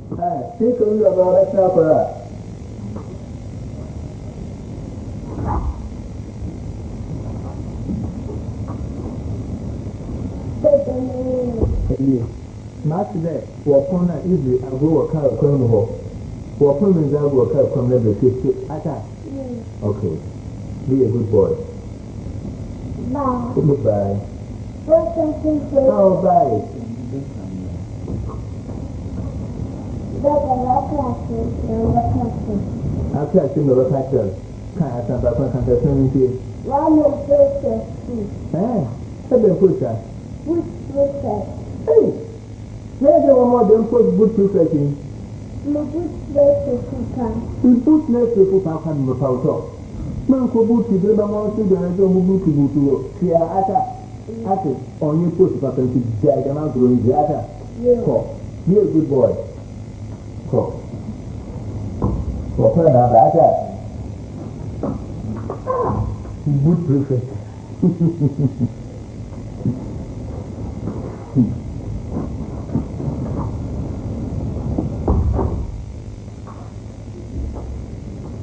Take on the other supper. Master there, Wapona easy and go a car of criminal. Wapon is out of a car of criminal. Okay. Be a good boy. Bye. Goodbye. Oh, bye. I'll catch him over factors. Can't have some back on swimming field. One of those. I've been pushed. Hey! Where's the one more than put good prefecting? No good place to come. We put next to put our hand in the power. Man could boot to the amount of the other movie to go to Tia Ata. Ata, on your post pattern to drag them out to the Ata. Call. Be a good boy. Call. For another Ata. Good prefect.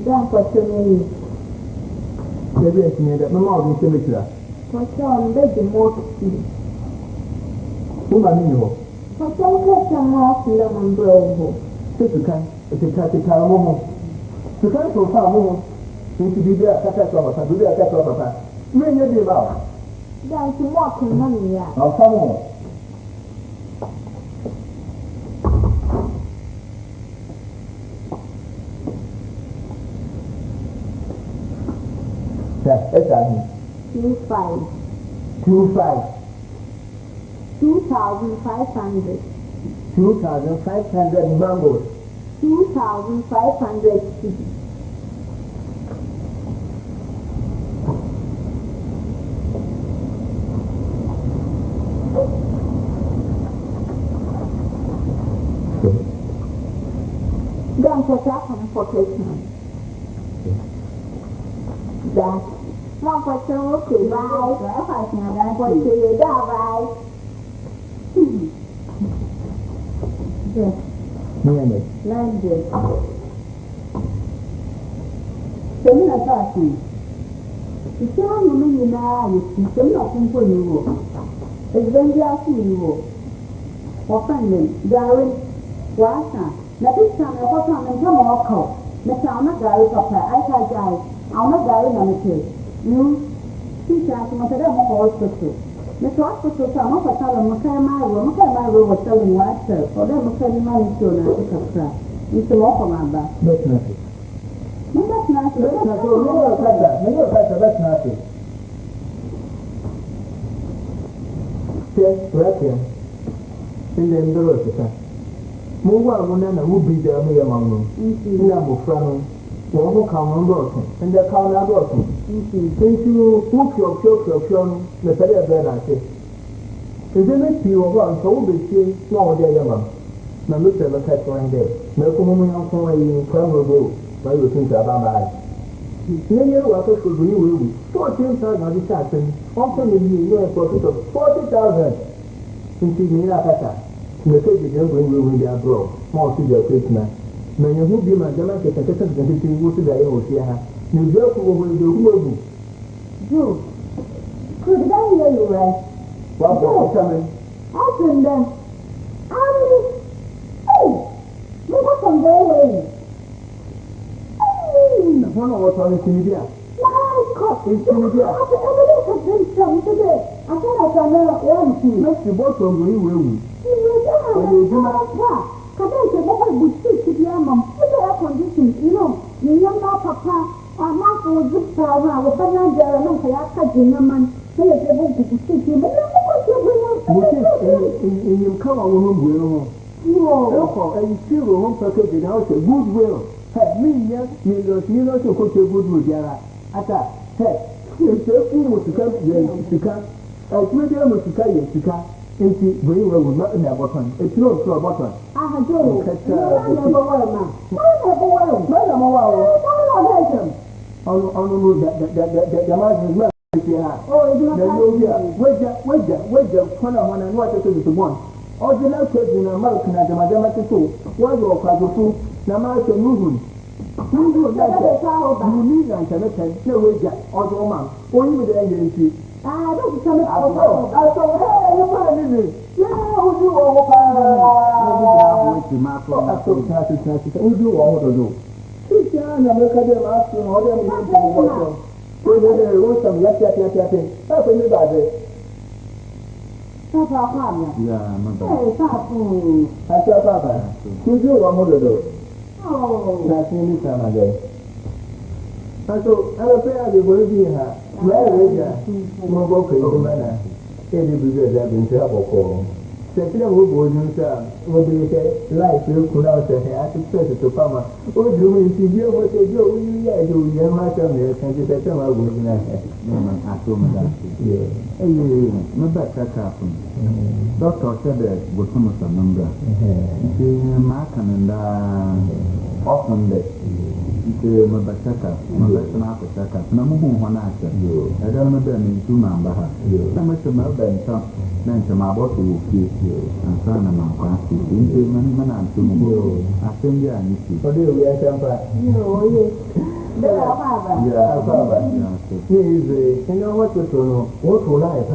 Don't question me. Maybe I can get my mouth in the what's on the more whom I mean, what's on question more lemon blow? Sister, it's a catty car. You can't so far more. Seems to be there, catastrophe, and do their catastrophe. When you be about, then to walk in money. I'll come on. That's 25. 2,500. 2,500 mangoes. 2,500 seeds. Don't put that on for Christmas. That one for some okay, bye. For you, bye. Yes. Landed. Similar talking. The same woman you know, you see, some nothing for you. It's when you are seeing you. Or friendly, Gary, Wasa. Now this time I got on and come or call. Miss Anna Gary, Papa, I can't die. I'm not Gary, I'm a kid. She said, I'm not a hospital. Miss Hospital, I'm not a fellow, my room was selling white shirt, or then I'm selling money to an Africa. It's a walk on my back. That's nothing. No, that's nothing. That's nothing. Yes, right here. In the middle of the time. Move on, and will be there among them. Number from one who come on board, and they're calling out of them. Since you walk your film, the better than I say. Is there a few of us who will be seen small day among? Now look at the catch one day. No woman on in Crumble Road, by you think about my eyes. Many workers could be with 14,000 on the captain, often in the year profit of 40,000. Since you need a better. The case is going to be abroad, more to the Christmas. Many who be my German get a second to go to the Aosia. You go over the Ubu. You could I hear you right? What was coming? Open them. Oh, look at them there. The one was on the Tunisia. My God, it's Tunisia. After everything has been shown today, I thought I can know one thing. Let's the bottom we will. You do not want. Because I said, what would you to be a mom? Put the air conditioning, you know, you young papa, or my old good father, I was not there, and I had a man. They are able to see you, but what you bring in your cover woman will. No, and you still won't package it out a goodwill. Have me, yes, you know, to cook your goodwill, Yara. Ata, hey, it's a fool to come here to come. I told them to carry it to come. Into very well with not in their button. It's not for a button. I have told you. I never wear man. I never wear him. I never wear him. I don't him. Oh, the man is not here. Oh, it's not here. Wait, one and what it is to one. Ordinary question and American and the mathematical. Why you are quite na American movement. You need and cannot no way, or man, only with the agency. I don't come out. I saw her, you find it. Yeah, who do all who do all to do. She's young, American, asking all them to so they wrote some yet. That's anybody. That's our father. Yeah, my father. That's our father. You do one to do. Oh, that's any time again. So, I will pay the baby here. Where is it? No book in the manner. Any bigger than trouble. Second of all, will be life will put out a hair to set it to Pama. Oh, do we see you what they do? Yeah, do you have my family? 27 hours in a head. No, I told me that. Yeah. My back happened. Doctor said that was almost a number. My and often that. My back my back up. No more one answer. I don't remember me too, Mamma. How much of my bed then to my bottle will keep you and son of my fancy. Into many men and to me. I think I need to. What do you get? You know what to do? What will I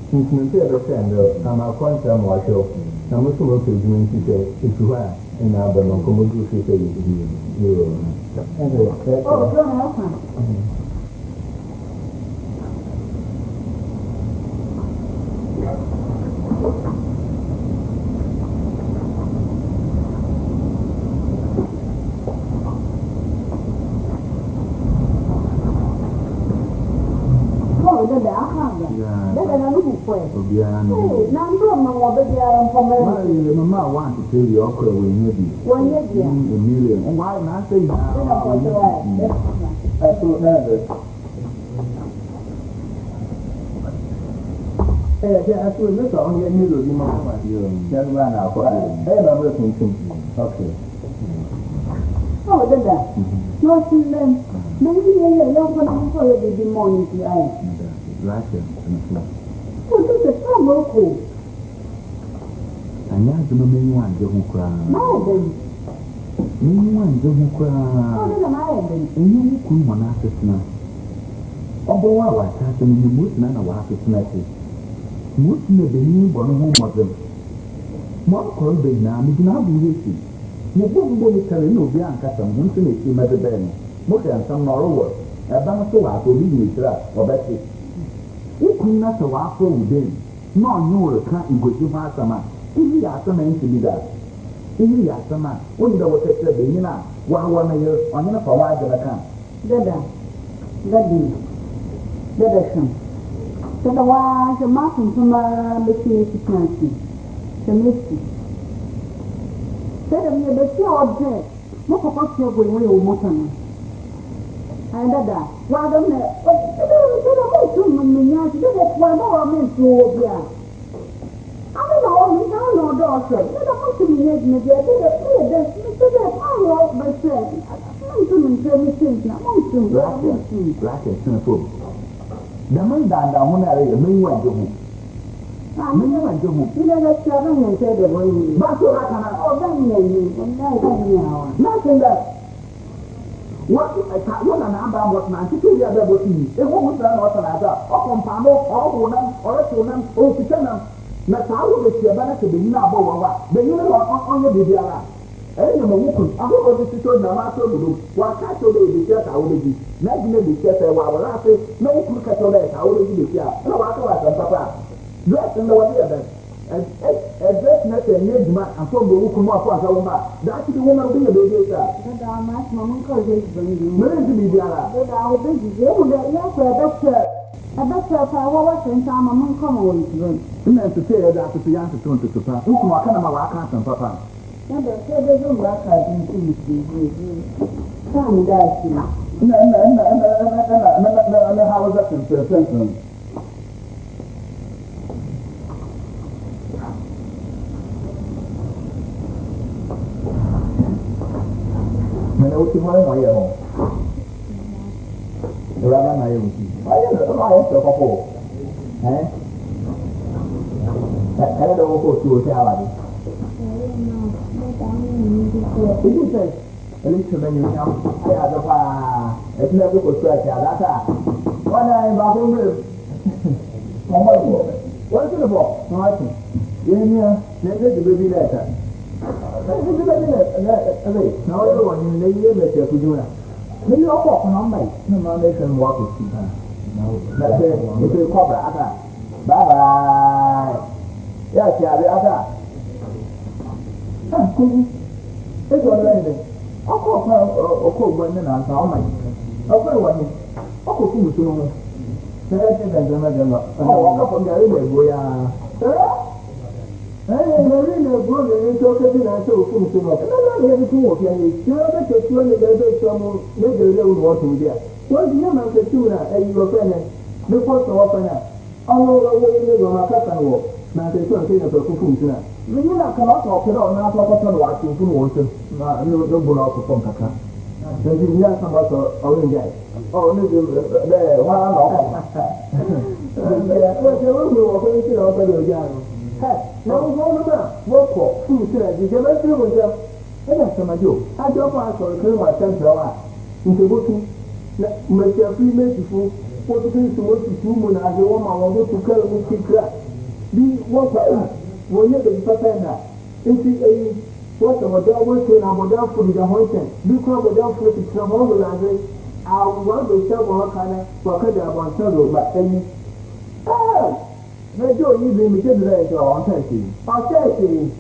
since we pay the sender, I'm a quantum or show. I'm also looking to me to say, if you are in our Comodu, she said, you. Oh, John, Mama want to tell you okay when you be 1 year, a million. Why not say that? I thought that. I thought this only a new Mama. Then run out for it. I'm listening. Okay. Oh, then that. No, see them. Maybe you're young for the morning to right here. What is the trouble? And that's the main one, the who cry. Main one, the who cry. And you could one after tonight. Although I was happening, you would none of our personality. Would you be new born home of them? More called the name is now be with you. You won't tell no young custom, won't you make him at the bend? More than some more over. A bank so I will leave you or better. You could not so after within. No, you can't go to Massama. If you are some man to be that. If you are some man, when there was a baby now, 1 year on your provide the account. So the wise a mountain from the fancy. The misty. Said of me, the few object. What about your going away or mountain? I did that. Why don't they? One more meant to I don't know, doctor. You don't want to be making it. I did a play this. Mr. I like my friend. I'm going to me things. I'm going to black and simple. The man down when I mean went to me. I mean went to me. You know that's 7 and said the way. But so I can nothing that. What I can't run an amber was 92 years ago. It won't run out another. Or Compano, or Woman, or a Woman, or Kitchen. Na saa wo be bana ke be nyina abo wa be nyina onye bibiara e nyama wuku aho be tito na ma so budu wa ka to be be tia saa wo be na gine be tia saa wa wala se na wuku ka to be saa wo be tia na wa ka wa san papa dress na wa be dress na te nye juma afo be wuku mo afo asa wo ma da ti wo ma be be tia da ma ma mun ko je be ni bibiara da wo be je wo da ya ko da I bet you if I was in time, I'm going to come on to them. You meant to say that to the answer to Papa. Who can I kind of my account and Papa? And they said they don't work out in things. Come, that's it. No, how was that in person? What you want to know? Rather, I am. I am the couple. Eh? I don't go to a salad. It is a little menu. I have a bar. It's never good to that. One eye about him. What's in the box? Nothing. Yeah, never the baby letter. Now everyone in the year makes a good. Maybe I'll walk on my no nation walk with people. No, that's it. It's a cobra. Bye bye. Yes, yeah, the other. It's already. I'll call her or call one and answer all my. I'll put one. I'll call you soon. The head is another. Oh, I'll come there. Hey, you're in a good and it's okay to answer food to look. No, everything will be a little bit when they go to some maybe they would want to be there. What's the name of the tuna and you are friendly? Before so often, all over the way on a cut and walk. Now they don't think of a food tuna. When you're not cannot talk it on, not talk about watching food water. No, don't out from Kaka. Then you have some other orange. Oh, no, there, one off. Yeah, well, they will go to the no, work for food. You can let you with them. And that's my joke. I don't want to clear my central into working. Make your free message. What things to work to human as the woman want to carry with secret. Be what when you're the Papana. If you what our dog was saying about that for the Hoyton, because without for the trouble, I want to tell what kind of work about several, but any. They do even make it later on Turkey. I'll tell you.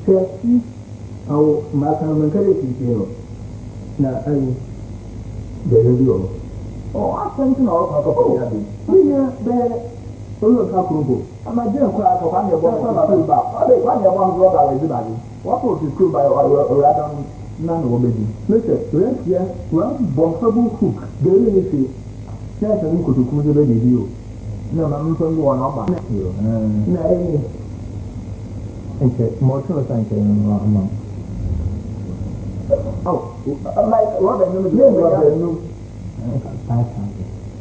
Turkey, our Macaron here. Now, there you go. Oh, I think no, look how cool. I'm a dear crack of one of what was the school by or rather? None of it. Listen, yes, well, Bonfable cook, very easy. Yes, I think to cook the baby. No, I'm from one of my nephew. Nay, more to thank you. Oh, like Robin,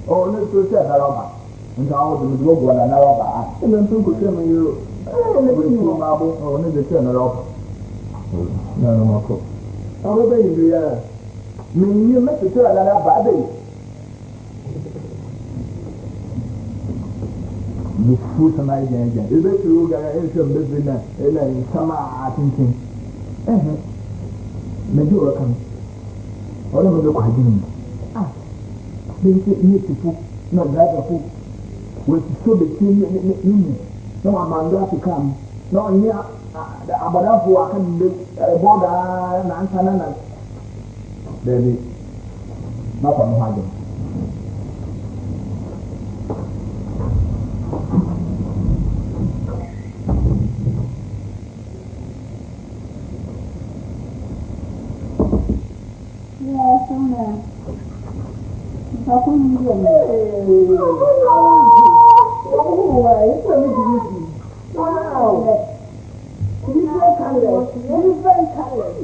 oh, let's go to Araba. And all the global and Araba. And then could tell me you. Oh, need to turn it off. No more cook. Oh, baby, mean you make the turn and a baby. You fool some idea again. You bet you get into a business in summer thinking. Major come. All of the quadrin. They need to put not that a fool. With so the team, no Amanda to come. No, near. About who I can do border and answer. Baby, not on hiding. Yes, I'm there. How come you do it? Wow. Different colors.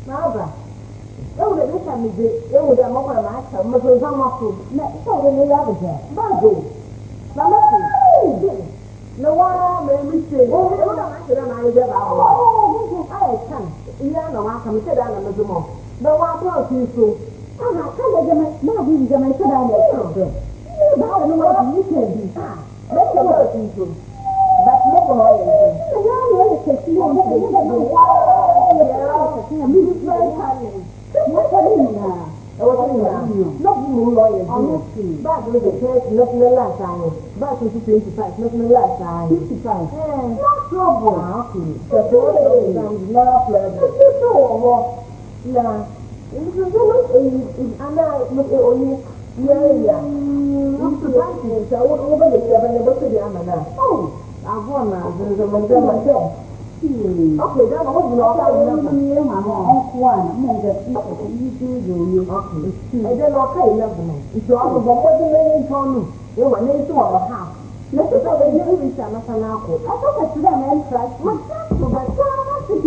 Mother, oh, the next time you did, it would have more than I can. But there's some of food. Next time we have it there. Bago. No one may we say, oh, I can. You know, I can sit down and more. No one tells you so. I can't get my sit down there. I don't know what you can do. Let's go to you. But no one is. I don't know you want not lawyers. But with the church, not the last time. But with 25, not the last time. 55. No trouble. The boy is not pleasant. Yeah. And I look at you. Yeah. I'm surprised. I won't over the 7 to the Amana. Oh, I've won now. There's a Mandela myself. Okay, then I was not one. Made a you. And then I'll pay nothing. It's all about what the name told me. You were named to our house. Let's say that you reach an apple. I thought that them and fresh. What's that? But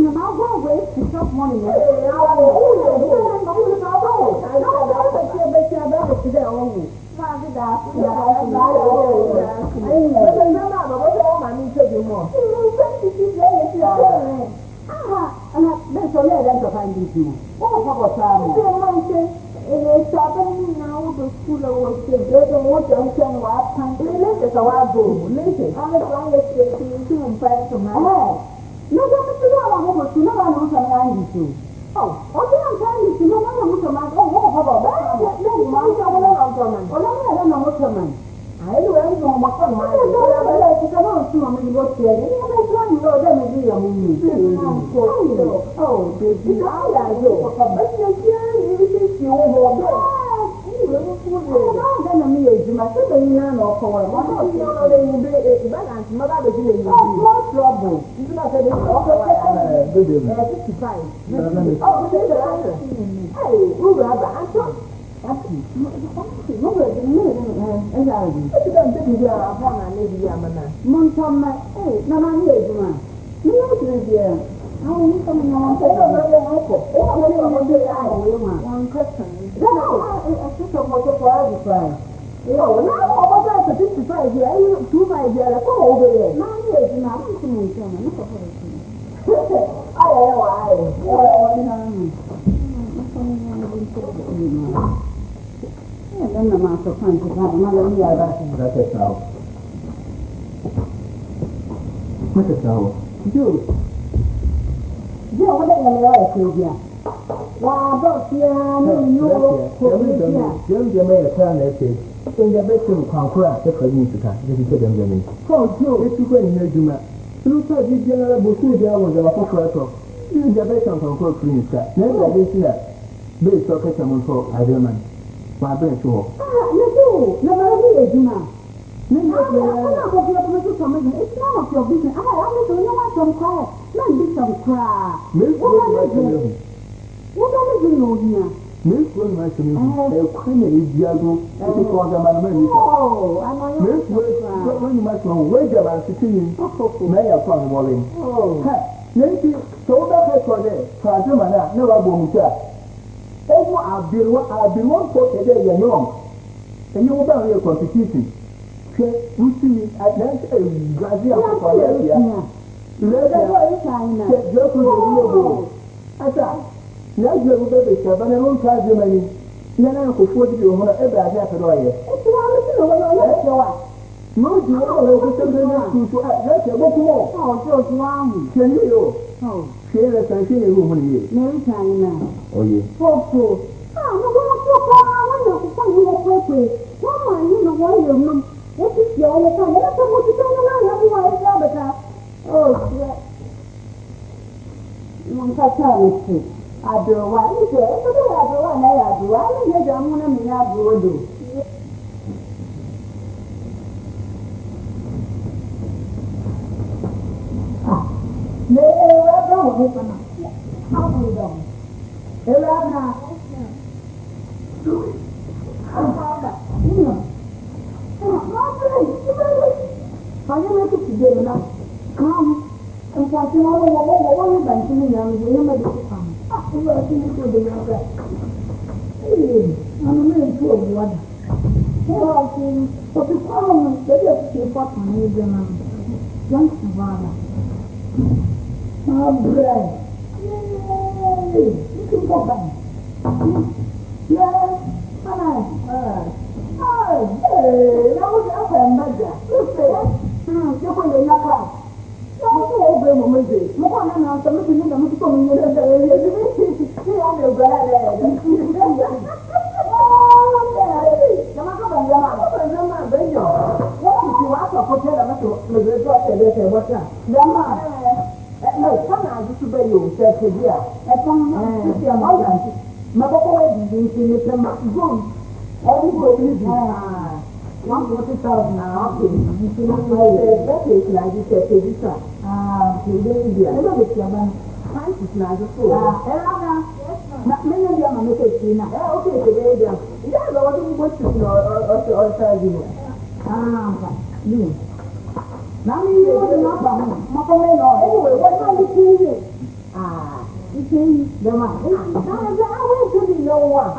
The man. I went to the no one.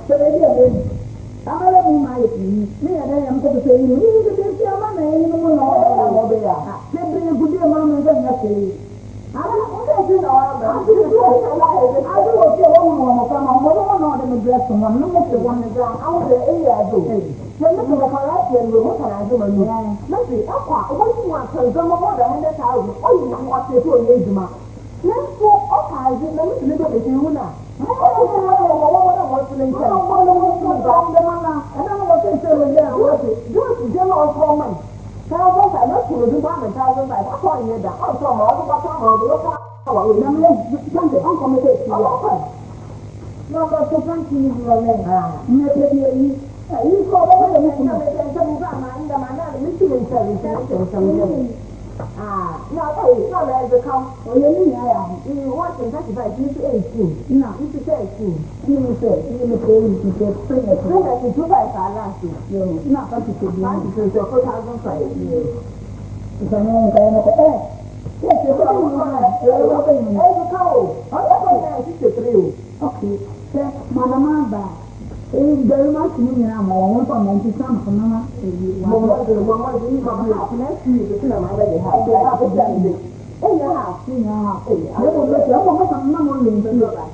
So they did. I'm a little my me and I am going to say, you need to be a man, and you know, they bring a good deal, Mamma, and nothing. I don't know. I do okay, one from one of them dress from one, no more one the ground. I was a year ago. Then look at the correction, what can I do? Nothing. What you want to come over the 100,000? Oh, you know what they do in age, ma. Let's go up as it makes a little bit of una. I don't know what to say. I don't know what to say. Just general comment. Thousands are not to do 1,000. I thought you that. I'm from all the bottom of the local. No, but to thank you, your name. You call over the mission of the man, the man, the mission service. No, not as a count. You want to sacrifice you to 18. No, you to 13. You say, you say, spring at 2 by 5 last year. Not that you could be 4,005 years. It's a long kind of air. Yes, you're going to okay, sir, Madame. Very much me and I'm all for Monty Sam for Mama. Mamma, you have next week, the cinema already have. They have a day. Oh, yeah. I will let you have some money in the brother.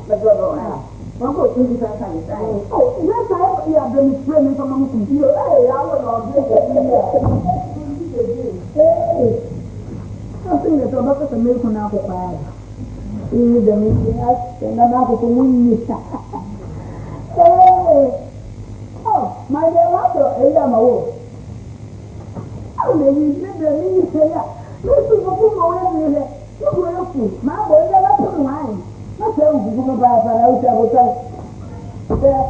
One for 25 times. Oh, yes, I have been friendly from Mamma. Hey, I will not do it. I think that about the milk now for bad. Is the meeting us and I'm not going to oh, my dear Walter, I am a wolf. I may be the minister. Listen to whom I you will see. My boy, I love to wine. Not tell you to go by, but I will tell there.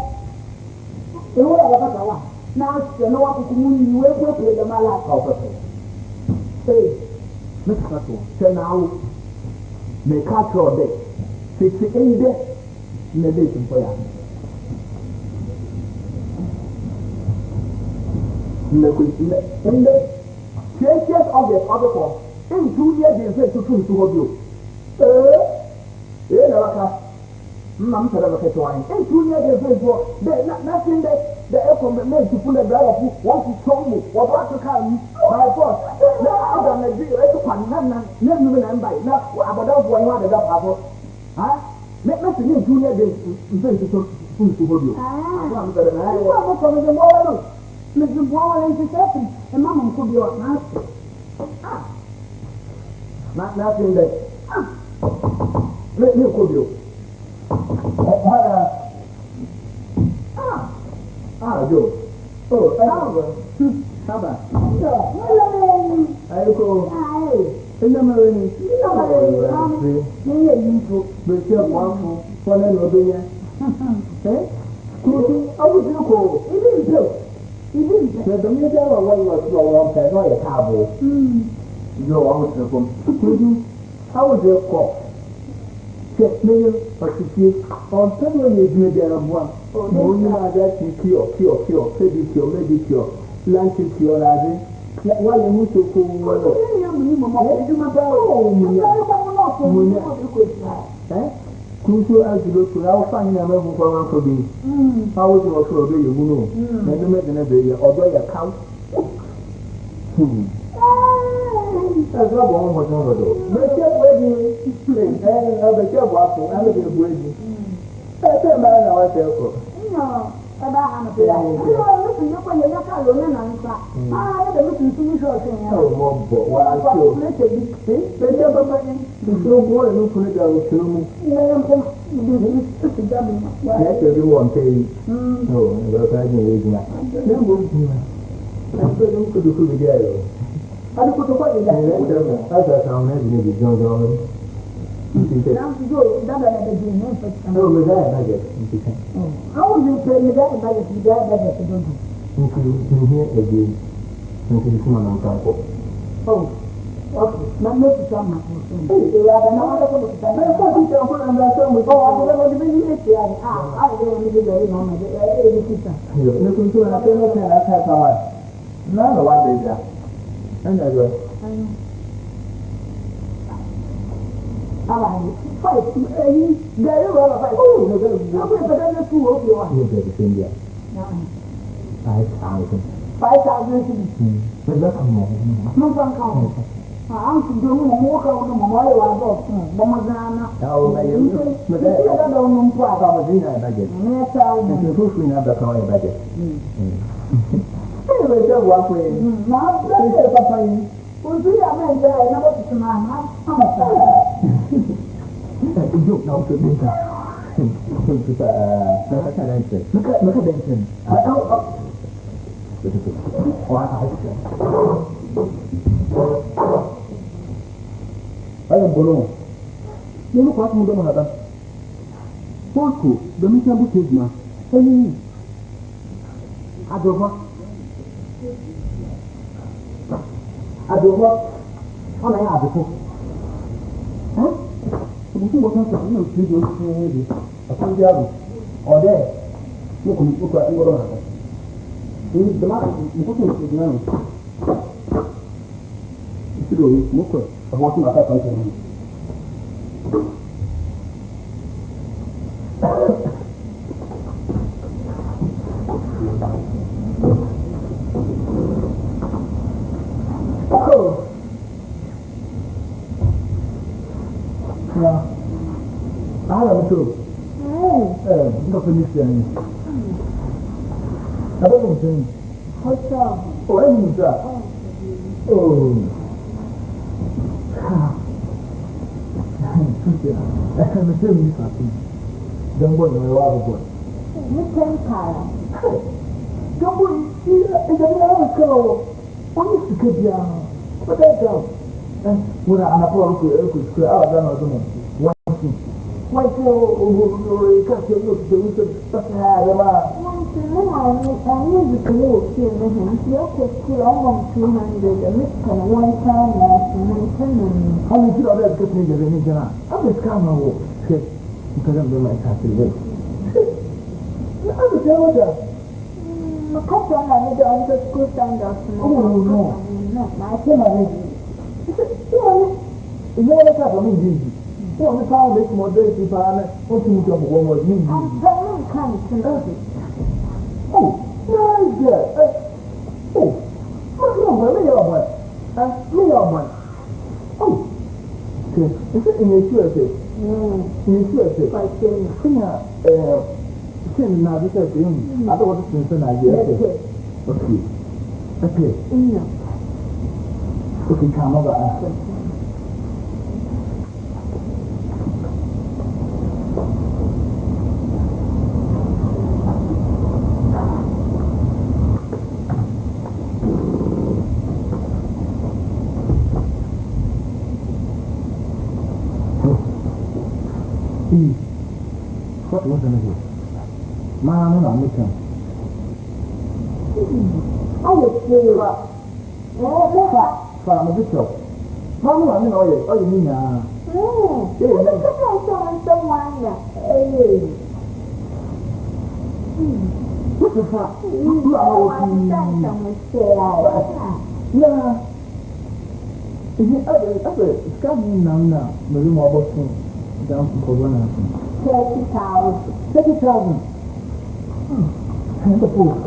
You will have a one. Now, you know what to do. You will go to the Malak. Say, Mr. Cato, tell now, make cut your day. 68 days in the day for you. In the 20th of the other form, in 2 years, they said to hold you. I'm telling you, in 2 years, they said, there's nothing that the aircom made to pull a driver who wants to show me what to come by force. Now, I'm going to do it to Panana, never and by now, about one the double. Huh? Let me see in 2 years, they said to hold you. I'm going to Mr. Bowen is accepting, and Mamma could be your master. Nothing that. Let me could you. Joe. Oh, Saba. I go. In the marine. But you're one for eh? I was you call. It is good. The community of one was your own cabo. Your own how would you call? Check me or to see on someone is made there of one. Oh, you are that you cure, pedicure, lunch cure, while you move to cool. Crucial as you look to our finding a level for one for me. How would you also obey you know? Never make another year or buy a cow. That's not one was over though. Make your wedding, and other job waffle, and a wedding. That's a man I tell. No, about a listen, you're going to look at Luna and I had a listen to me short thing. Oh, what I feel. Let's no more than put it out to me. That's everyone saying, no, but I didn't know. I'm going to do the girl. I don't put the body that as I found maybe John Dolan. Now to go, that I had a dream. No, with that, I guess. How would you tell me that about it? That I don't know. You hear again. You come on campo. Oh, okay. My note is on my phone. You have another one. I'm going to put on the phone with all the other videos. I don't need to go in on the editor. You're looking to a famous and I have our. None of what they do. And I go. Fight. There you are. Oh, no, that's too okay. You get the same year. 5,000. 5,000. But that's more. No, I'm doing more of the memorial of Bomazana. Oh, I don't know what I was in a budget. Yes, I'm pushing up the car budget. Anyway, so what way? Now, that's a papa. Well, we are men there. I never to my mouth. You know, to me. Look at Benson. I don't know. You look what you don't have. Porco, the Michael Kisma. Hey, Adehye. How may I have it? Huh? What happened to you? I can't get or there. Look at you. The man is now. It's true, Muka. I want to attack on oh. Yeah. I have too. Not finished. I don't know. What's up? Oh, I'm that. Oh. I can't tell you something. Don't worry, my wife boy. You can't tell. Don't worry, it's another girl. What is the kid down? What that down? When I'm a poor school, I don't know. One thing. Why so you can't tell you to do something? I need to go to him. You have to put almost 200 and it's kind of one time and how many people are getting the religion? I'm just coming over. Because I'm doing my Saturday. I'm the elder. A couple of money to under school standards. Oh, no. I can't manage. You want to have a meeting? You want to find this more days if I want to meet up one more meeting? I'm very kind to know it. Oh, nice girl. Oh, what's wrong with me, your boy? Oh, okay. Is it in your shoes? In your shoes? Quite good. Send now this thing. I don't want to send an idea. Okay. Okay, come over. What was it? Man, I'm making. I was still up. From a bishop. Mamma, I know it. Oh, you mean, what the fuck? Yeah. Is it other? It's coming now. Maybe more about down to Corona. 30,000. 30,000. And the post.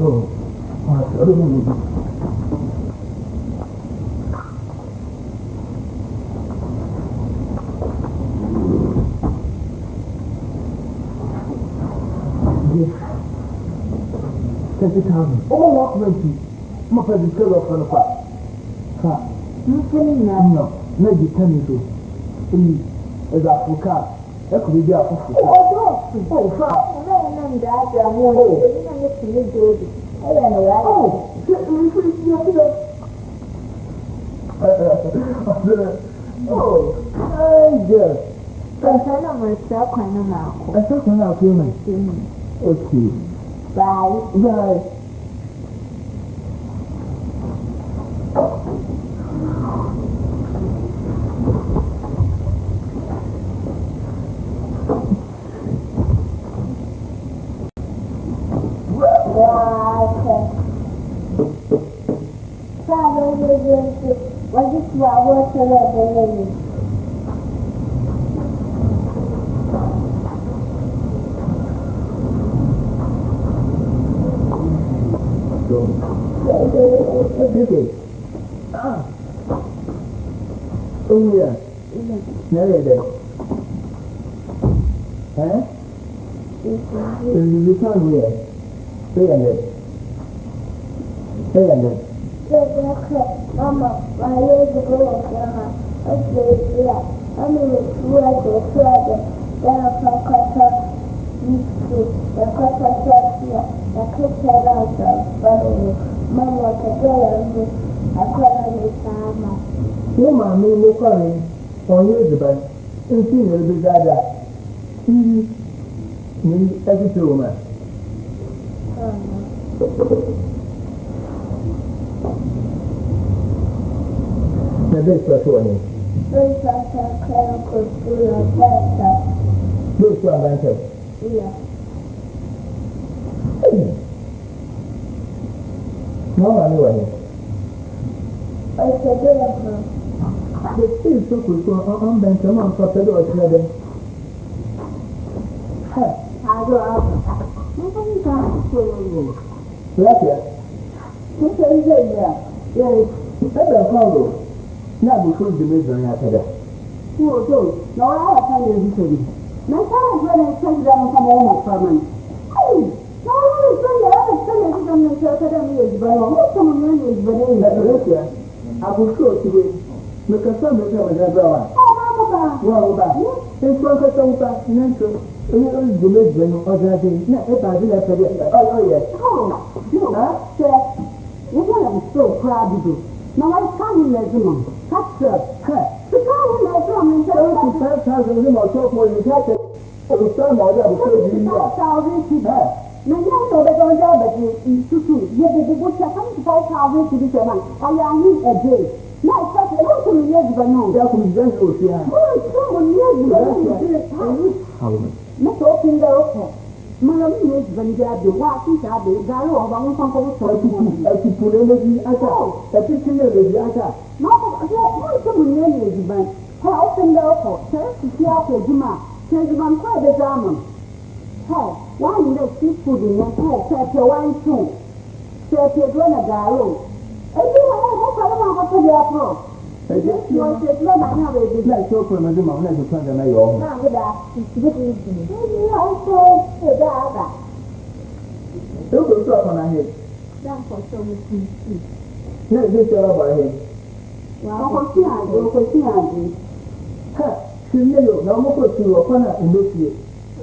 I don't know. Yes. 30,000. Oh, what mercy. My present girl of the fact. No. Maybe 10 years old. As Africa. That could be Africa. Oh, fuck. Okay. Ah. Oh yeah. Never there. Huh? You can't hear. Say and it. Say and it. Mama, my ears are going to okay, yeah. I mean, it's Friday. Then I'll come cut the cutter here. The kitchen out of Mama, the girl, I call her Sama. No, mammy, no calling. On years about. And see, you'll be that. Me, every two woman. The best person. Those are clerical school of better. Those who are banter. Yeah. No, I know it. I said, The still so quick on banter on for the door. I go out. Nothing comes to you. Right here. Who says there? Yes, that's a follow. Now, because the major after that. Who goes? No, I have time to visit you. My son is when I said that I'm from home for me. Hey, no, I was saying that I was saying that I'm not sure that I'm here, but I'm not someone who is but in the Russia, I will show to you. Make a son of them as a brother. Oh, Mama, Well, it's one person back, natural. You know, the major other thing. Not if I did that. Oh, yes. oh, you know, sir, you're going to be so proud of you. Now, I can't imagine them. Catch up. The guy in the drum and said, 5,000 of them are so for you. Catch it. It was some other before you. 5,000 people. Now, you know, they're going to have it in Tutu. You will check 5,000 to this man. I am in a day. Now, it's like, how can you live by now? That was just Ocean. Oh, it's someone lives by now. Let's open the open. Mama is when they are the walking at the Garo of our uncle. As you put energy at all, a picture of the other. No, someone is by. How open the open? Says to see after Juma. Says I'm quite the diamond. Hey, why in the seafood in your head? Set your wine too. Set your dwelling Garo. And you have a for the approach. I just want to let my have a business. So for my mom, let me turn the mail on. Now, with that, it's good evening. Also, the other. Look at the on our head. That's for so much. Let this all about him. Well, I'm She knew no more to a corner in this year.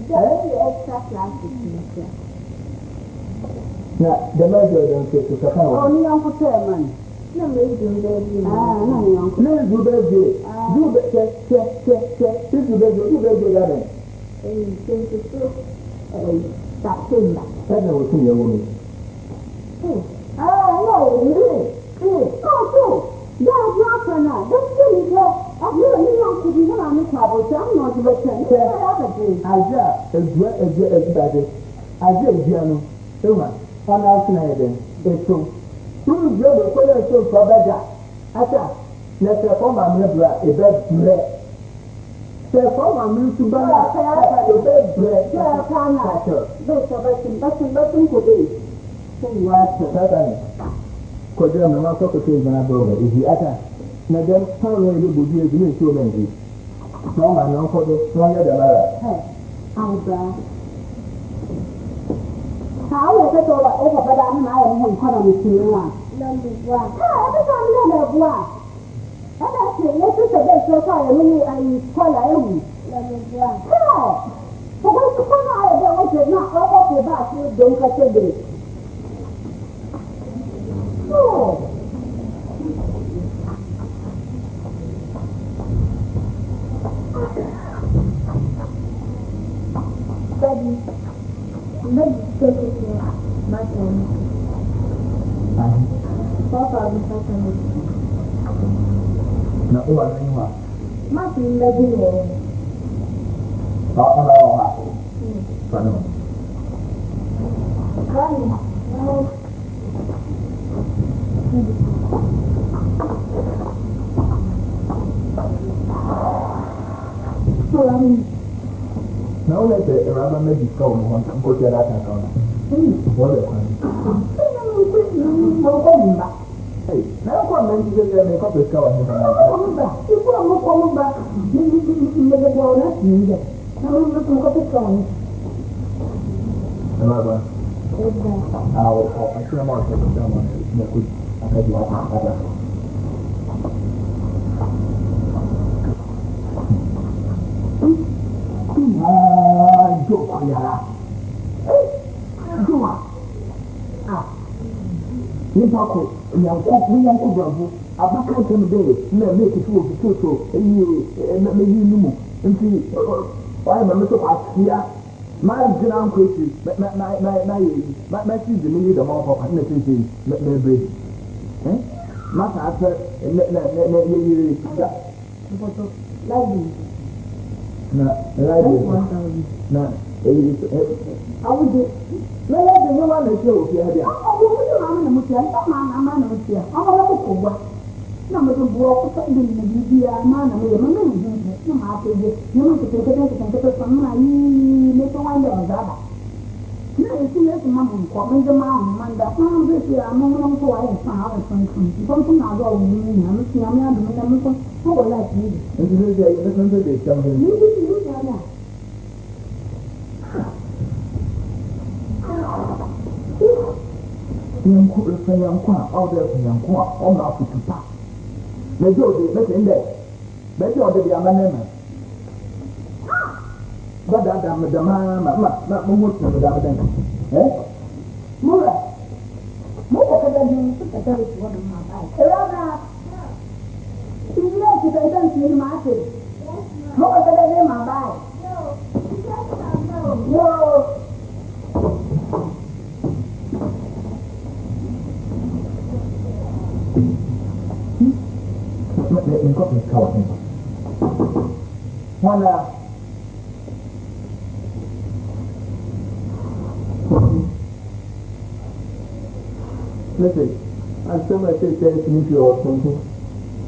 the extra plastic. Now, the major don't say to Sakao. Only Uncle Chairman. No, maybe do that. No, Uncle. Let's do that. Do that. This is the garden. That's him. That's what we are woman. No, really. Oh, that's not for now. That's really good. I'm really not to be on the trouble, so I'm not to return. Aja, Piano. On our Schneider. It's true. Who is the player so for better? Atta, let's perform a nebra, a bed bread. Perform a meal to buy a bed bread. Yeah, I'm not sure. Those are nothing could be. Certainly. Could you not talk to my brother? Is the Atta? Now then, how will you be doing so many? No man, no for the stronger than I. I'm glad. How is it all over? But I'm not even calling you one. Number one. Every time you have one. And that's it. Let's just say so far. When you call you. Number one. So when you call out, there was not all of the back. You don't catch it. Oh. Daddy, let's take it here. My turn. Papa, I'm talking. No, who are you? Martin, let me know. Now let the rubber maybe come on and go to that account. What a fun. mo come back. Hey, now come and you get a couple of cows. Come back. You come back. You the bonus. I'm not going to go on. Another. I see a mark of the someone. I said, you are. Nipa ko yanko bravo abaka tem dey na make it work so na me yi numu nti why na me so asia ma gina nko esi na yi ma see the me the mouth of na say na bread ma ta ata na yi da Like na I would do. No, no one is so here. I'm a Muslim, I'm a Muslim. I'm a Kuba. No, but the walk of the media, man, I'm a man. No matter you want to take it and get some money, make a wonder of that. No, you see, that's Mamma, calling the man, that man, this year, I'm not so I found something I go in. I'm so like me. And you listen to this, something. You Young Kwa, all there for young Kwa, all now to pass. They do the in there. They do the amendment. But that damn the man, not more than the damn. Eh? Mura. Mura can do to tell you one of my eyes. He's not if I don't see him at it. Mura can do my bag. No. Mình có thể cầu này hoặc là listen, I still might say thank you or something.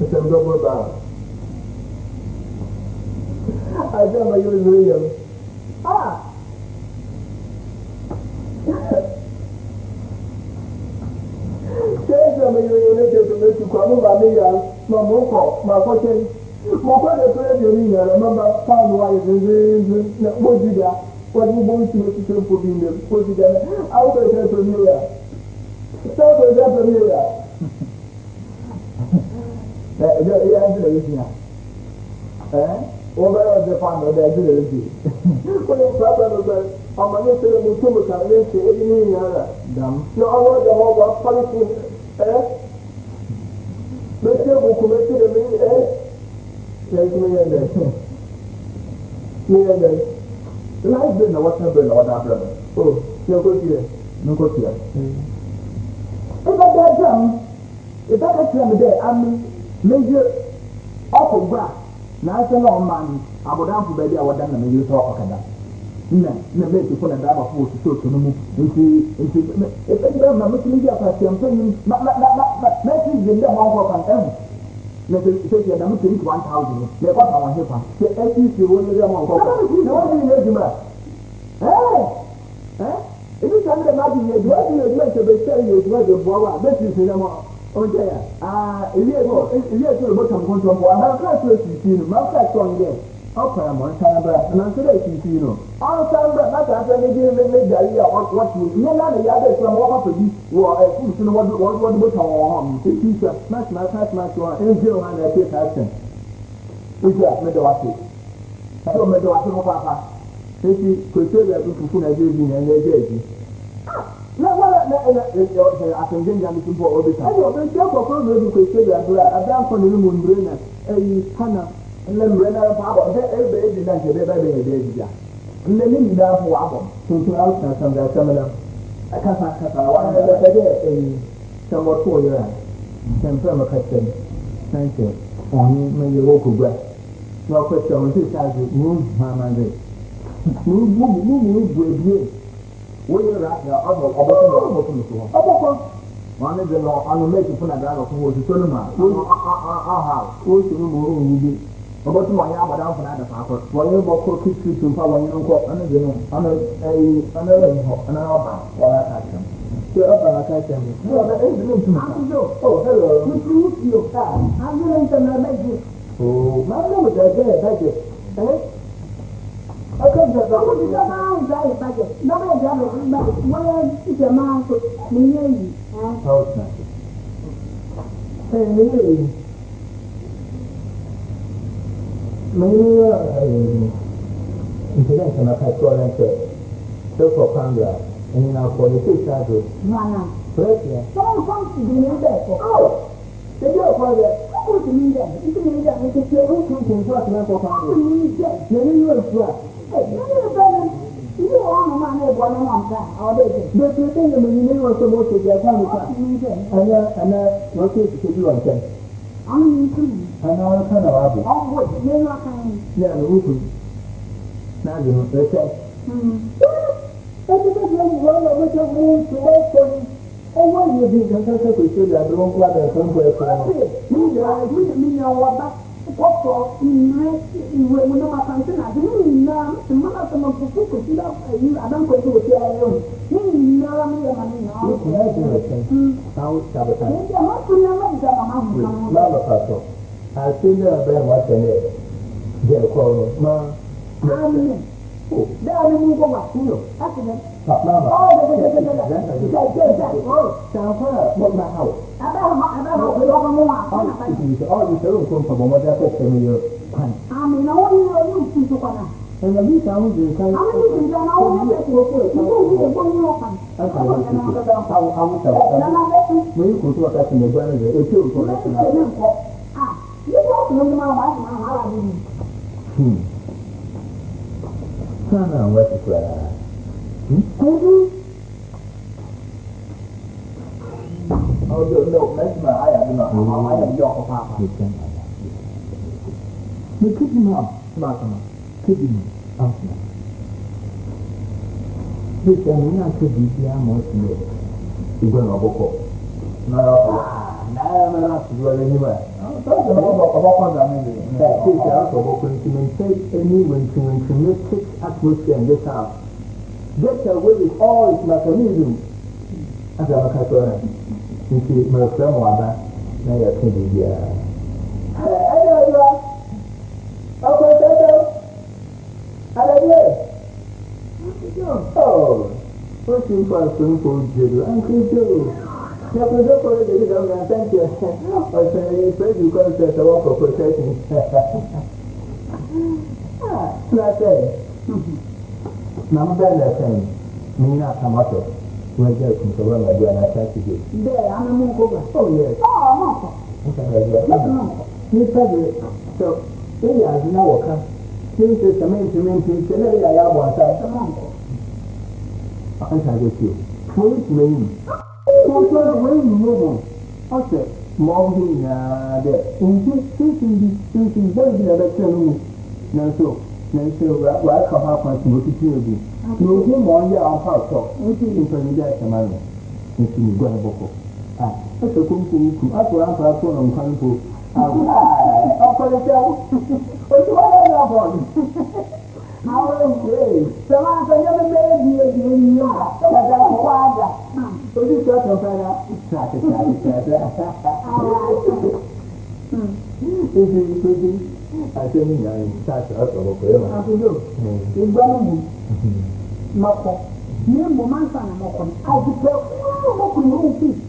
It's a double bar. I don't know you William. You come over me, my moko, my fortune. My father told you, I remember found why what did that? What you want to put in the position? I will tell you. Stop with that familiar. You answer this now. Over the farm of the agility. What is happening? I'm going to tell you to come and say, no, I want the whole policy. Let's go to the main Like me and the life been what's happened or that brother. Oh, no go here. No go here. If I get them, if I get them there, I'm major awful grass. National man, I would have to be our done and you talk of that. No, make you put a dab of food to show to the moon. If I don't know, Muslim, I'm saying, message in the hall of an M. Let us say that I'm taking 1,000. They got our hip. The ATC will be among them. If you can't imagine it, what do you like to be telling you what the Boa, this is in them on there. A year ago, the bottom control. I'm not sure if you see him. I'm not sure again. Okay, I'm on Canada, and I'm today, you know. All Canada, not after they give me the idea of what you know. None of the others from what to be, what home. Teacher, smash my one, and 0 and a bit action. Which are Medawati. So, Medawati, Papa. Say, could say that to put a baby and a baby. No, I can get them for all the time. I don't care for you could say that I've done for the moon brainer, a Hannah. And then when I found every day, that's a baby. And then you down for Wabble, to outside some of them. I can't have a day, somewhat 4 years. Can firm a question. Thank you. On your local breath. No question on this side, move, Mamma. Move with you. We are at the other of one is the law, I'll make you put a driver who was a cinema. Our house, who's the room. About my yard down for another papa. While you walk to power, you don't go another, another, another, Hello. Oh, my name is Adehye. I come to the budget. Nobody got it. Where is the amount of me? How's that? Hey, me. International passport and so for Canada, and now for the 6 hours. Correct, yeah. Someone comes to be in there. Oh, they go for that. What do you mean that? You mean that we can say, who can talk to them for Canada? You mean that? You mean you are flat. Hey, you are a man of 1 month. Or they but you think the millionaire was supposed to get on the class. And what is it to do on that? I'm not kind of abu. Oh, what? You're not kind. Yeah, the roof. Now you know, they say. Everybody one of us have moved to work for him. Oh, why you think I'm going to say that I don't want to come for a friend? You are with me now, what for? You will not have something. I didn't know. The mother of the book could see that you. I don't go to a piano. You know me, how sabotage. Mama, Pastor. I think that I better watch it. Get a call, ma. There are no more what you accident. Mama. Oh, what my house? All you don't come from what I said to me. I mean, all you see to one. And the least I was in kind of. I'm going to this and not to be the most new. You're going to go. No, I'm not going anywhere. That is also going to maintain any winter atmosphere in this house. Get away with all its mechanisms. As a macaron, you see, my friend, now you're kidding here. Oh, waiting for a phone call, Uncle Joe. Never go for it, thank you. I say, praise you, because there's a walk of protection. Let's say, Mamma Bella saying, me not come up with. We're joking, so well, I do, and I try to do. There, I'm a move over. Oh, yes. Oh, so, here you are, now, okay. This is the main thing, and I have one side. I can get you. Wait, me. Control the way you move. I said, Mommy, there. Thinking, what is the other channel? Now, so, I come up my motivation. No, him on your house, anything for the death, man. If you go to Boko. That's a cool. I go out for a phone on Kanko. I'll call it out. What's what how are you? Someone can never make you in your house. That's a quadra. So you got to find out. I think I'm such a little bit. I can do. You're going to Moko. You woman, son, I declare, oh, you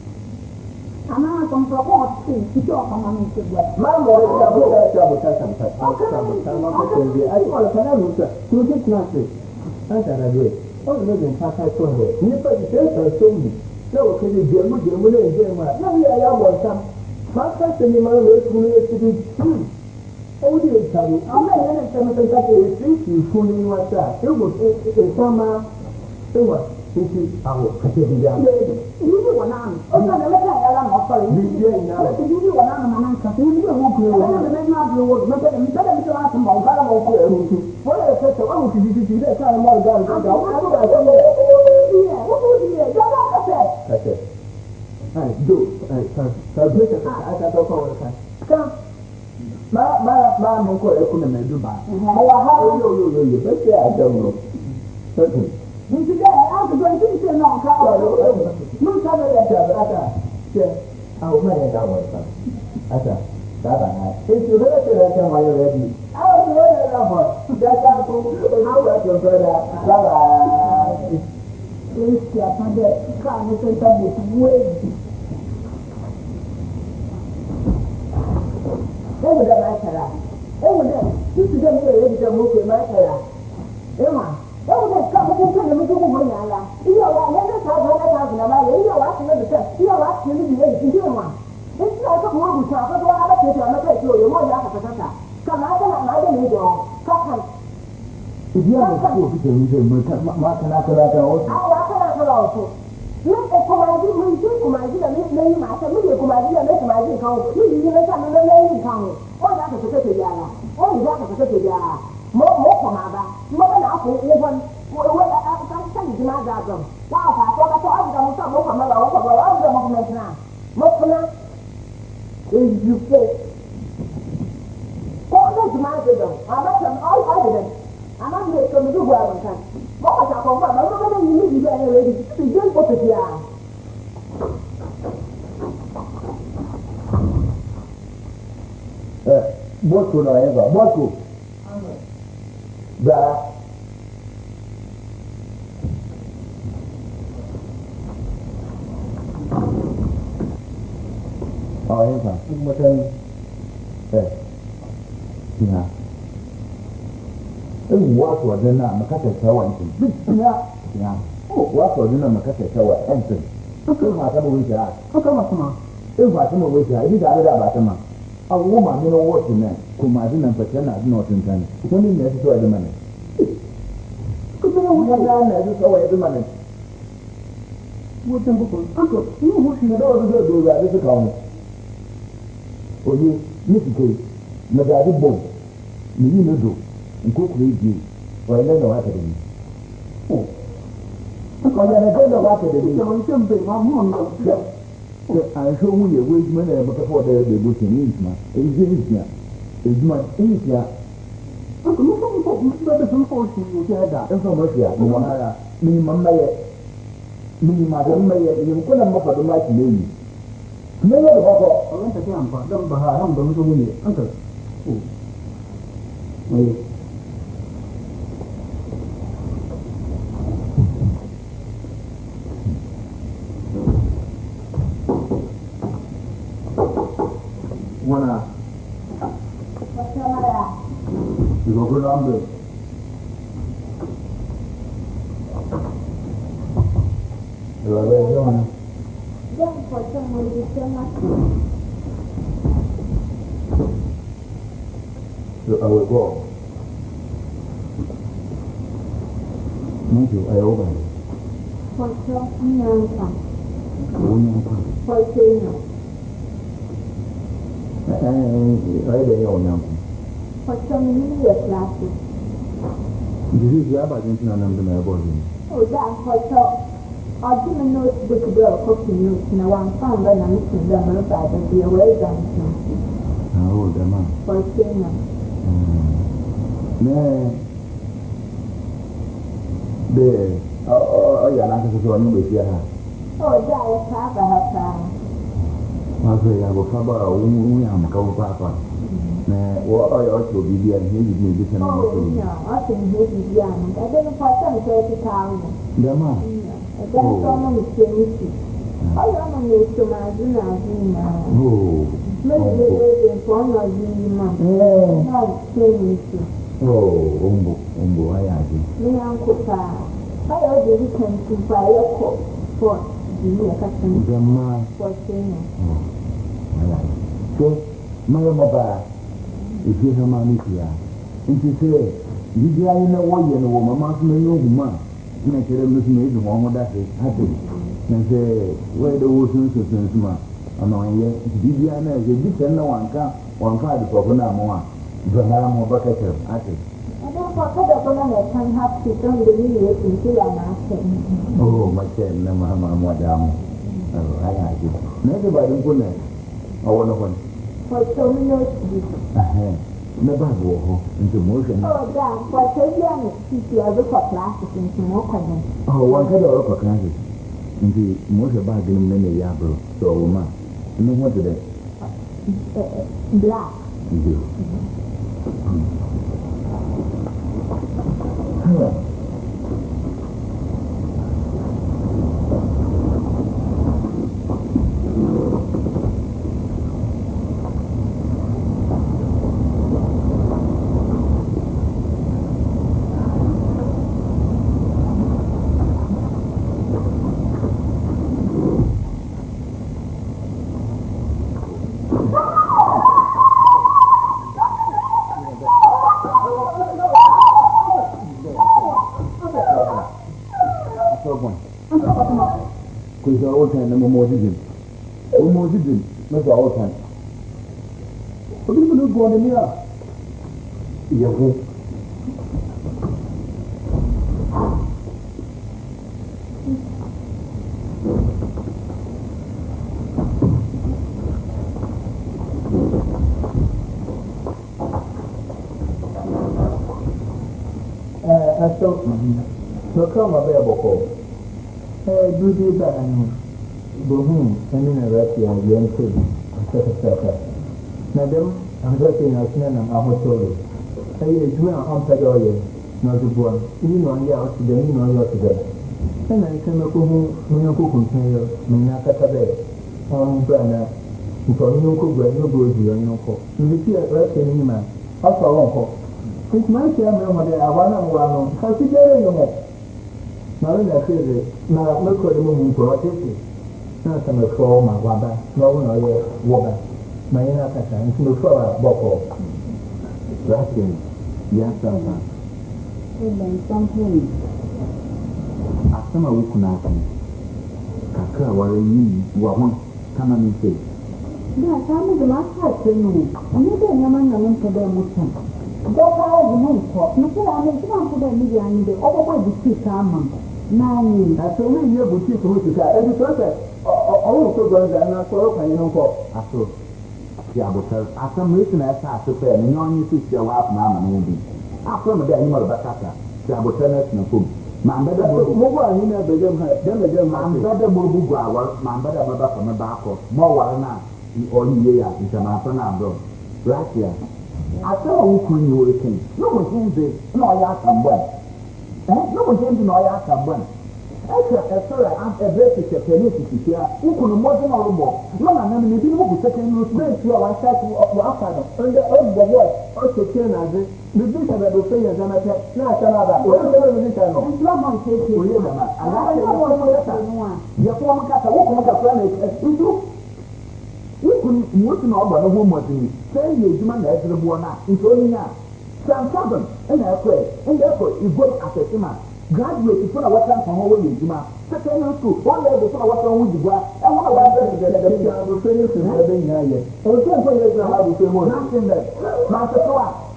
and I come from what thing to talk on my message. Mamma, I oh, living past I told her. You put the church or so me. So, can you get me? No, I want some. My cousin, my way to be true. Oh, dear, Tommy, I'm not going to tell you that you fooling what's that. It was a summer. So what? This is our Pacific. You do one arm. Oh, no, let me allow sorry. You do one arm and I'm you do a walk. I don't know what better than to ask them about what I said, I want to do that kind of more guns. What would you do? That's it. I do. So, I don't know. Come. My uncle, I couldn't do that. How you? Let's say I don't know. You today, I'm going to say no, no sabe ata che au mai da wata ata da if you let it happen while you're ready I was ready enough that I could how that your brother please ya pande ka no se ta bu we ewu da ma tara ewu da tu da mi e da mo ko ma tara ewa ewu da ka mo ko ne mo ko mo nya la iyo wa ne da ka na ma iyo wa se ne da iyo wa se ne bi e ti wa esi na ko mo bu ta ko do ala ke ta na ka ti o yo mo ya ka ta ka na da na da ni do ka kan idiya mo ko fi te mi se mo ma kana ka o a wa kana o so ne e ko ma di mo ti ko ma di da ne ma ta mi ko ma di da ne ko ma di ka o mi di ne ta ne ne ka o o ya ka ta ya la o ya ka ta ya mo ko ma ba mo ba na ko o ban o ka ni ma da ga wa ka ko ka to a da mo sa mo ko ma la o ko ba wa da mo ko na mo ko na is you say ko na di ma da ga ama ta all evidence ama me ko mi du gwa kan mo ko ta ko ba mo ko na ni ni ba e ready ti je ko te ya Bosco no Eva, Bosco. Da. Oh, Eva. Macam ya. Wasu wajen na makasar tawa ya. Wasu wajen na makasar tawa ɗansin. Kan mata mu wuce a. Kan masu ma. In fata mu wuce a, idan da ba ta ma. Awo ma mi no wasu ne, kuma ji nan fata na ji notin tani. Ko ni ne su so da mane. Ko ne wuce da na su so da mane. Wutan ko ko ni wuce da do da su kawo. Oye, ni su kai. Na da di bom. Ni ni do. Nko ko yi wa ile na wa ta ni. Oh. Ko ya ne da wa ta ni. Ko ni tembe ma mo no. I show you a way to manage before they go to Nisma. It's my easier. Uncle, look at the force you get that. And from Russia, Mohara, minimum mayor, minimum mayor, you couldn't offer the right name. Mayor of Hoko, I went to Tampa, don't Bahar, I'm going to win it. Uncle. Wana you go number you are very young for someone to tell us so I will go thank you I over for some for I dey on now. For some years last year. This is about Argentina and the body. Oh, that for so. I didn't know the girl cooking notes. Now I'm found that I'm missing them about the away dancing. Oh, the man. For Kenya. There. Oh, yeah, I'm not so new with you. Oh, that was half a half. Masih ya, bapak umum yang kau apa? Nah, wah, ayah tu bibian ni bisa nama tu. Oh, ya, asing bibian. Ada nampak macam saya tahu. Dah mah. Ada nama mesti. Ayah nama cuma zina. Oh. Mesti pun lagi mah. Mesti. Oh, umbu ayah tu. Ni aku tak. Ayah jadi kan supaya kok. Dia kata jemaah posnya. So, mana maba? Itu sama manusia. Itu dia yang awak yang awak mama semua rumah. Nak kira mesti itu orang dah hati. Nanti, where the ocean semua. Anak yang dia ni jadi kena wangka ada pokoknya semua. Jangan mau pakai tu, hati. Ada apa dah pernah macam hati tu beli itu yang macam. Oh, macam nama muadam. Ayah itu. Nanti baru pun awak nak pun. Foto minus. Nampak boh, itu mungkin. Oh, dah. Foto yang sisi ada kelas itu semua kan. Oh, wangka ada apa kelas? Indeed, most of our game in the Yabro, so woman. No what to that? Black. You. Hello. Because all time, no more digging. No more digging, not all time. What do you go on in here? Yeah. So come available. Do the band. Bohum, and in a rest, young kid. Madam, I'm working as men and our hotel. I do not unpaid oil, not the one. You know, out to the new together. And I can look whom no cook container, may not cut a bed. On Brana, for no cook, no good, you know. You see a rest in man. Also, uncle. It's my chairman, what I want to run. How's it going? Now, in that case, now look at the moving for what it is. Not some of my wabba, no one or your wabba. My inner and no flower bottle. Raskin, yes, something. After my week, nothing. Kaka, what are you? What one? Come on, say. Yes, I'm the last person. I'm not a man for them. Go power the moon for no, I'm not for the media and the other boutique. Nine. I told you your boutique to say every person. Oh, so good, and I saw a young cop. I saw. Yeah, because at some reason I start to say, and you only see your wife, Mamma, maybe. After the animal Bacata, the Abotanas and food. Man, better move on, you know, them, man, better move, man, better mother from a back of more water now. Or year is a man from our bro. Right here. I saw who could you working. No one seems it, no, I asked someone. No one seems to know I asked someone. Sorry, I'm a very penny here. Who could more than all more? No, I'm maybe no second route. Make sure I start to offer and the old boy also came as it. The bishop that will say, as I'm a pet, not another. Well, and someone says to you, I like one. Your former cat, I won't make a plan. You couldn't work in all but a woman. Say you man as the one is only now. Some problem, and therefore, you go as a human. Graduate for a water from home in Juma. Second school, one level for what wrong with you. And one of our the finish in having here. And so for years, I have to say more. Nothing that. Master Toa.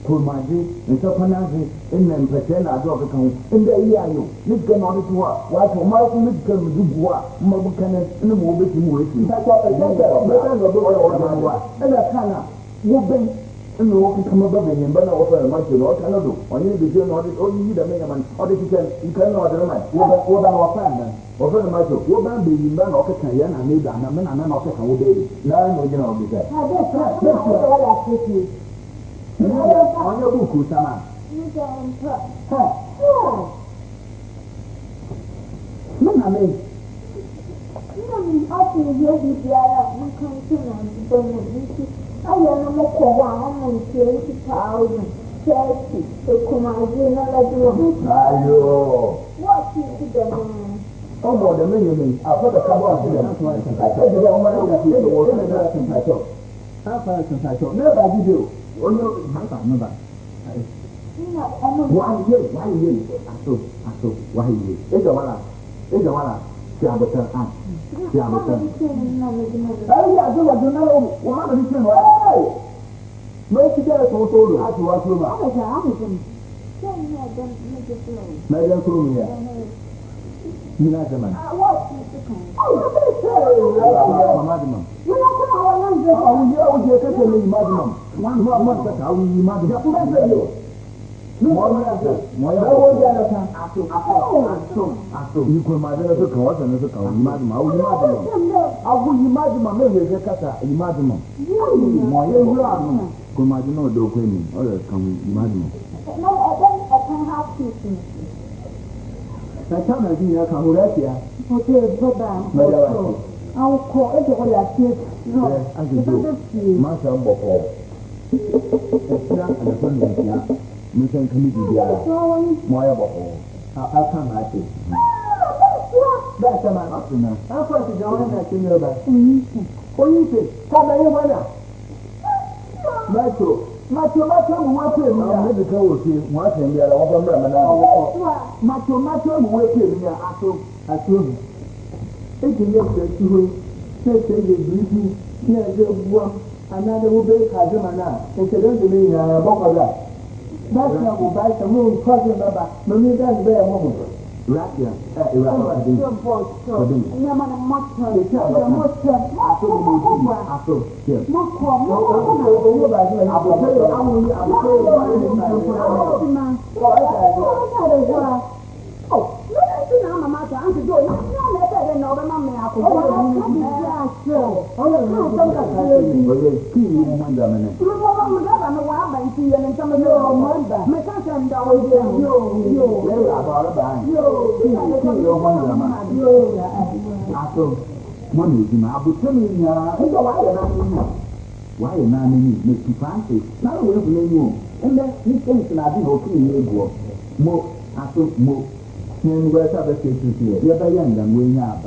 Pumaji, and Sapanazi, and then pretend I drop a count, and there you are. Let's get on it to work. Why for Martin, let's come to Gua, Mabukanan, and the movie to move. That's what I said. And I cannot. Whooping. And you can come above him, but not offer much you cannot do. Or you be doing all this, or you need a man, or you can order a man. What about our plan? Or for the matter, what man be in Man of Kayan and made an amen and an offer can obey. Now, you know, be there. On your book, Sama. I mean, often you hear the other, I am no more 20,000, 30, so come on, you know, what is the oh, more than million. I've got a couple of them. I said you don't want to see the water and that's in my talk. How far since I talk? Never did you. Oh, no, never. Why you? Why you? It's a one. Jabata. Oh, yeah, I do what you know. What is it? Hey! Make it there for solo. I do what you know. Madam Crumia. You know the man. What? Oh, madam. You know, you're getting me, madam. 1 month, that's how we madam. You could imagine as a cause and as a cause. Imagine how you imagine. I would imagine my name is a cata. Imagine. My own. Could imagine no dog women. Or come imagine. No, I can have two. I can't see a Kahuratia. Okay, go down. I'll call it all that. No, I can do. Master Boko. It's not a funny. Mission committee, my ball. I'll come at it. That's a man up to now. I'll put it down and I think about it. What do you think? Come on, Macho, what will I never go with you? What can be a lot of them? Macho, what will be a assume. It can get to say they breathe near the one, another will be Kazamana. Incidentally, both of that. That's not what I can move, cousin, Baba. No, you guys bear a woman. Ratia, money is my opportunity. Why not make you fancy? Not away from you. And then you think that I've been okay. More, I took more. And where's other cases here? You're young and we have.